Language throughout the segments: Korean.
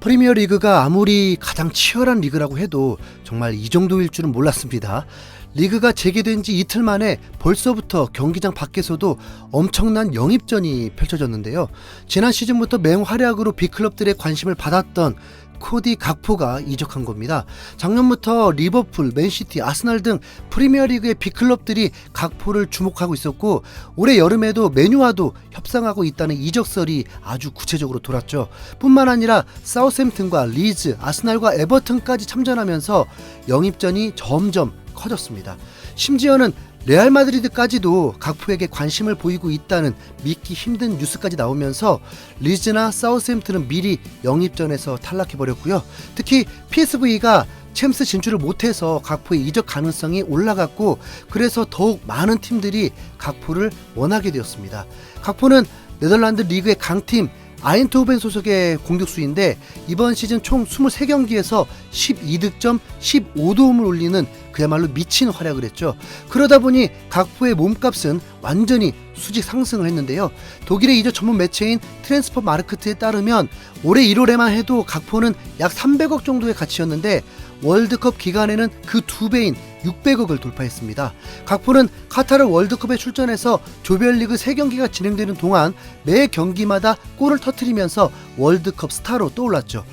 프리미어리그가 아무리 가장 치열한 리그라고 해도 정말 이 정도일 줄은 몰랐습니다. 리그가 재개된 지 이틀 만에 벌써부터 경기장 밖에서도 엄청난 영입전이 펼쳐졌는데요. 지난 시즌부터 맹활약으로 빅클럽들의 관심을 받았던 코디 각포가 이적한 겁니다. 작년부터 리버풀, 맨시티, 아스날 등 프리미어리그의 빅클럽들이 각포를 주목하고 있었고 올해 여름에도 맨유와도 협상하고 있다는 이적설이 아주 구체적으로 돌았죠. 뿐만 아니라 사우샘튼과 리즈, 아스날과 에버튼까지 참전하면서 영입전이 점점 커졌습니다. 심지어는 레알 마드리드까지도 각포에게 관심을 보이고 있다는 믿기 힘든 뉴스까지 나오면서 리즈나 사우샘튼은 미리 영입전에서 탈락해버렸고요. 특히 PSV가 챔스 진출을 못해서 각포의 이적 가능성이 올라갔고 그래서 더욱 많은 팀들이 각포를 원하게 되었습니다. 각포는 네덜란드 리그의 강팀 아인트호벤 소속의 공격수인데 이번 시즌 총 23경기에서 12득점 15도움을 올리는 그야말로 미친 활약을 했죠. 그러다 보니 각포의 몸값은 완전히 수직 상승을 했는데요. 독일의 이적 전문 매체인 트랜스퍼 마르크트에 따르면 올해 1월에만 해도 각포는 약 300억 정도의 가치였는데 월드컵 기간에는 그 2배인 600억을 돌파했습니다. 각포는 카타르 월드컵에 출전해서 조별리그 3경기가 진행되는 동안 매 경기마다 골을 터뜨리면서 월드컵 스타로 떠올랐죠.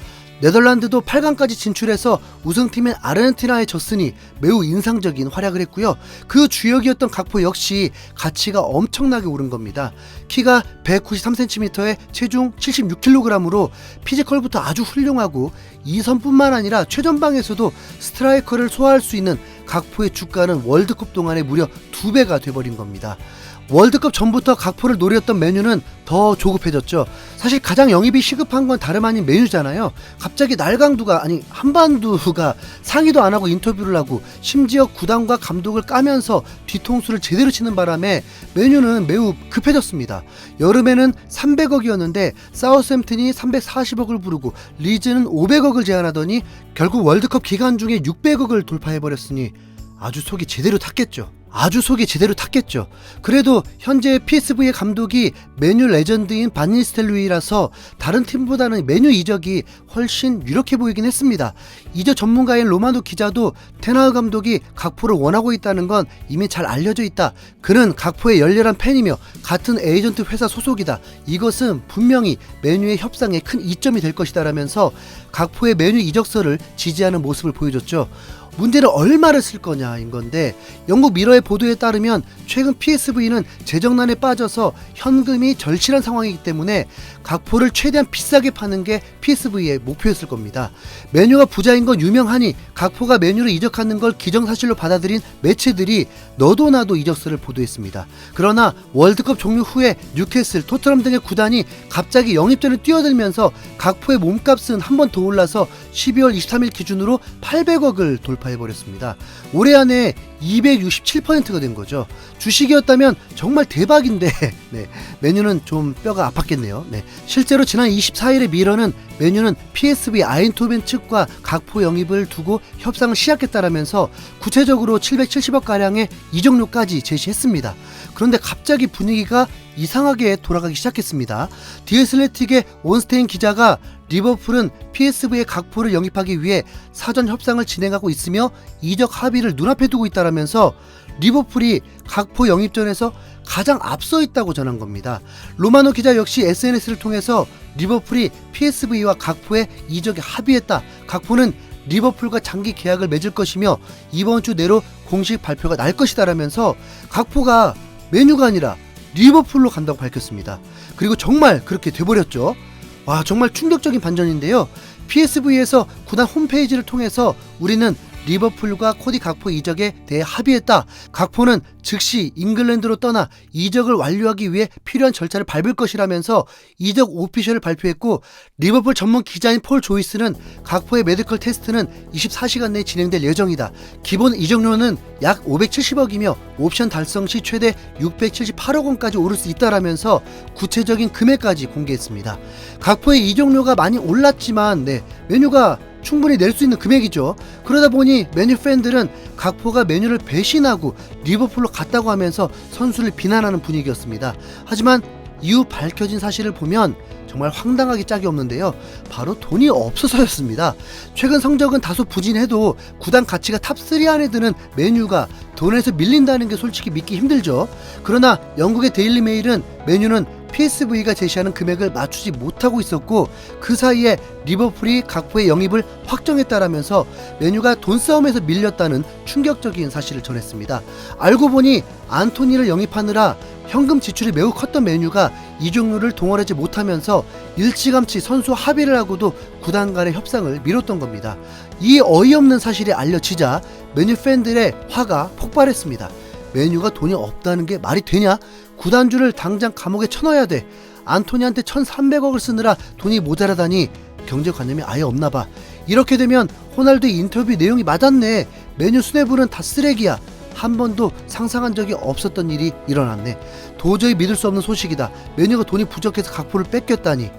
네덜란드도 8강까지 진출해서 우승팀인 아르헨티나에 졌으니 매우 인상적인 활약을 했고요. 그 주역이었던 각포 역시 가치가 엄청나게 오른 겁니다. 키가 193cm에 체중 76kg으로 피지컬부터 아주 훌륭하고 2선뿐만 아니라 최전방에서도 스트라이커를 소화할 수 있는 각포의 주가는 월드컵 동안에 무려 2배가 돼버린 겁니다. 월드컵 전부터 각포를 노렸던 맨유는 더 조급해졌죠. 사실 가장 영입이 시급한 건 다름 아닌 맨유잖아요. 갑자기 날강두가 아니 한반두가 상의도 안 하고 인터뷰를 하고 심지어 구단과 감독을 까면서 뒤통수를 제대로 치는 바람에 맨유는 매우 급해졌습니다. 여름에는 300억이었는데 사우샘튼이 340억을 부르고 리즈는 500억을 제안하더니 결국 월드컵 기간 중에 600억을 돌파해버렸으니 아주 속이 제대로 탔겠죠. 그래도 현재 PSV의 감독이 맨유 레전드인 반 니스텔로이라서 다른 팀보다는 맨유 이적이 훨씬 유력해 보이긴 했습니다. 이적 전문가인 로마노 기자도 테나흐 감독이 각포를 원하고 있다는 건 이미 잘 알려져 있다. 그는 각포의 열렬한 팬이며 같은 에이전트 회사 소속이다. 이것은 분명히 맨유의 협상에 큰 이점이 될 것이다 라면서 각포의 맨유 이적설을 지지하는 모습을 보여줬죠. 문제는 얼마를 쓸 거냐인 건데 영국 미러의 보도에 따르면 최근 PSV는 재정난에 빠져서 현금이 절실한 상황이기 때문에 각포를 최대한 비싸게 파는 게 PSV의 목표였을 겁니다. 맨유가 부자인 건 유명하니 각포가 맨유로 이적하는 걸 기정사실로 받아들인 매체들이 너도 나도 이적설을 보도했습니다. 그러나 월드컵 종료 후에 뉴캐슬, 토트넘 등의 구단이 갑자기 영입전에 뛰어들면서 각포의 몸값은 한 번 더 올라서 12월 23일 기준으로 800억을 돌파해버렸습니다. 올해 안에 267%가 된 거죠. 주식이었다면 정말 대박인데 네, 맨유는 좀 뼈가 아팠겠네요. 네, 실제로 지난 24일에 미러는 맨유는 PSV 아인토벤 측과 각포 영입을 두고 협상을 시작했다라면서 구체적으로 770억가량의 이적료까지 제시했습니다. 그런데 갑자기 분위기가 이상하게 돌아가기 시작했습니다. 디애슬레틱의 온스테인 기자가 리버풀은 PSV의 각포를 영입하기 위해 사전 협상을 진행하고 있으며 이적 합의를 눈앞에 두고 있다라면서 리버풀이 각포 영입전에서 가장 앞서 있다고 전한 겁니다. 로마노 기자 역시 SNS를 통해서 리버풀이 PSV와 각포의 이적에 합의했다. 각포는 리버풀과 장기 계약을 맺을 것이며 이번 주 내로 공식 발표가 날 것이다라면서 각포가 맨유가 아니라 리버풀로 간다고 밝혔습니다. 그리고 정말 그렇게 돼버렸죠. 와, 정말 충격적인 반전인데요. PSV에서 구단 홈페이지를 통해서 우리는 리버풀과 코디 각포 이적에 대해 합의했다. 각포는 즉시 잉글랜드로 떠나 이적을 완료하기 위해 필요한 절차를 밟을 것이라면서 이적 오피셜을 발표했고 리버풀 전문 기자인 폴 조이스는 각포의 메디컬 테스트는 24시간 내에 진행될 예정이다. 기본 이적료는 약 570억이며 옵션 달성 시 최대 678억 원까지 오를 수 있다라면서 구체적인 금액까지 공개했습니다. 각포의 이적료가 많이 올랐지만 맨유가 충분히 낼 수 있는 금액이죠. 그러다 보니 맨유 팬들은 각포가 맨유를 배신하고 리버풀로 갔다고 하면서 선수를 비난하는 분위기였습니다. 하지만 이후 밝혀진 사실을 보면 정말 황당하기 짝이 없는데요. 바로 돈이 없어서였습니다. 최근 성적은 다소 부진해도 구단 가치가 탑3 안에 드는 메뉴가 돈에서 밀린다는 게 솔직히 믿기 힘들죠. 그러나 영국의 데일리 메일은 메뉴는 PSV가 제시하는 금액을 맞추지 못하고 있었고 그 사이에 리버풀이 각포의 영입을 확정했다라면서 메뉴가 돈 싸움에서 밀렸다는 충격적인 사실을 전했습니다. 알고 보니 안토니를 영입하느라 현금 지출이 매우 컸던 메뉴가 이적료를 동원하지 못하면서 일찌감치 선수 합의를 하고도 구단 간의 협상을 미뤘던 겁니다. 이 어이없는 사실이 알려지자 메뉴 팬들의 화가 폭발했습니다. 메뉴가 돈이 없다는 게 말이 되냐? 구단주를 당장 감옥에 쳐넣어야 돼. 안토니한테 1300억을 쓰느라 돈이 모자라다니 경제관념이 아예 없나봐. 이렇게 되면 호날두의 인터뷰 내용이 맞았네. 메뉴 수뇌부는 다 쓰레기야. 한 번도 상상한 적이 없었던 일이 일어났네. 도저히 믿을 수 없는 소식이다. 메뉴가 돈이 부족해서 각포를 뺏겼다니.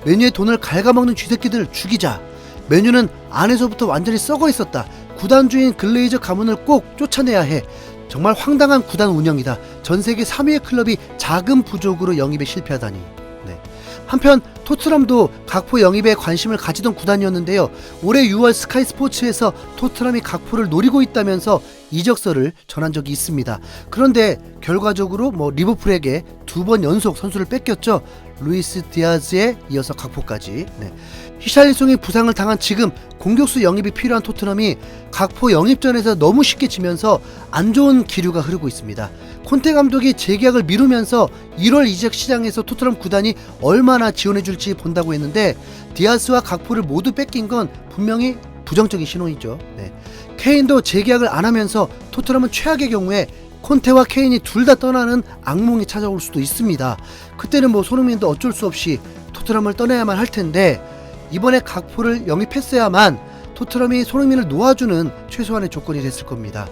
메뉴의 돈을 갉아먹는 쥐새끼들 죽이자. 메뉴는 안에서부터 완전히 썩어 있었다. 구단주인 글레이저 가문을 꼭 쫓아내야 해. 정말 황당한 구단 운영이다. 전세계 3위의 클럽이 자금 부족으로 영입에 실패하다니. 네. 한편 토트넘도 각포 영입에 관심을 가지던 구단이었는데요. 올해 6월 스카이 스포츠에서 토트넘이 각포를 노리고 있다면서 이적설을 전한 적이 있습니다. 그런데 결과적으로 리버풀에게 2번 연속 선수를 뺏겼죠. 루이스 디아즈에 이어서 각포까지. 네. 히샬리송이 부상을 당한 지금 공격수 영입이 필요한 토트넘이 각포 영입전에서 너무 쉽게 지면서 안 좋은 기류가 흐르고 있습니다. 콘테 감독이 재계약을 미루면서 1월 이적 시장에서 토트넘 구단이 얼마나 지원해줄지 본다고 했는데 디아스와 각포를 모두 뺏긴 건 분명히 부정적인 신호이죠. 네. 케인도 재계약을 안 하면서 토트넘은 최악의 경우에 콘테와 케인이 둘 다 떠나는 악몽이 찾아올 수도 있습니다. 그때는 손흥민도 어쩔 수 없이 토트넘을 떠나야만 할 텐데 이번에 각포를 영입했어야만 토트넘이 손흥민을 놓아주는 최소한의 조건이 됐을 겁니다.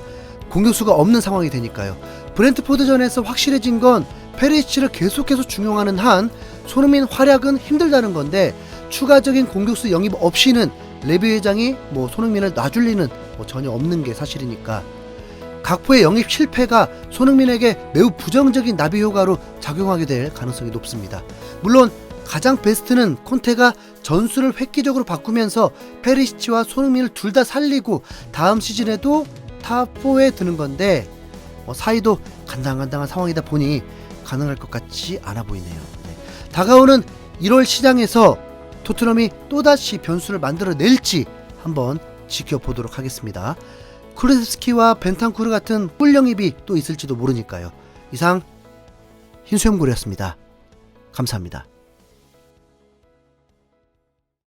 공격수가 없는 상황이 되니까요. 브렌트포드전에서 확실해진 건 페리시치를 계속해서 중용하는 한 손흥민 활약은 힘들다는 건데 추가적인 공격수 영입 없이는 레비 회장이 손흥민을 놔줄 리는 전혀 없는 게 사실이니까 각포의 영입 실패가 손흥민에게 매우 부정적인 나비 효과로 작용하게 될 가능성이 높습니다. 물론 가장 베스트는 콘테가 전술을 획기적으로 바꾸면서 페리시치와 손흥민을 둘 다 살리고 다음 시즌에도 탑4에 드는 건데 사이도 간당간당한 상황이다 보니 가능할 것 같지 않아 보이네요. 네. 다가오는 1월 시장에서 토트넘이 또다시 변수를 만들어낼지 한번 지켜보도록 하겠습니다. 쿠르세스키와 벤탄쿠르 같은 꿀 영입이 또 있을지도 모르니까요. 이상 흰수염고래였습니다. 감사합니다.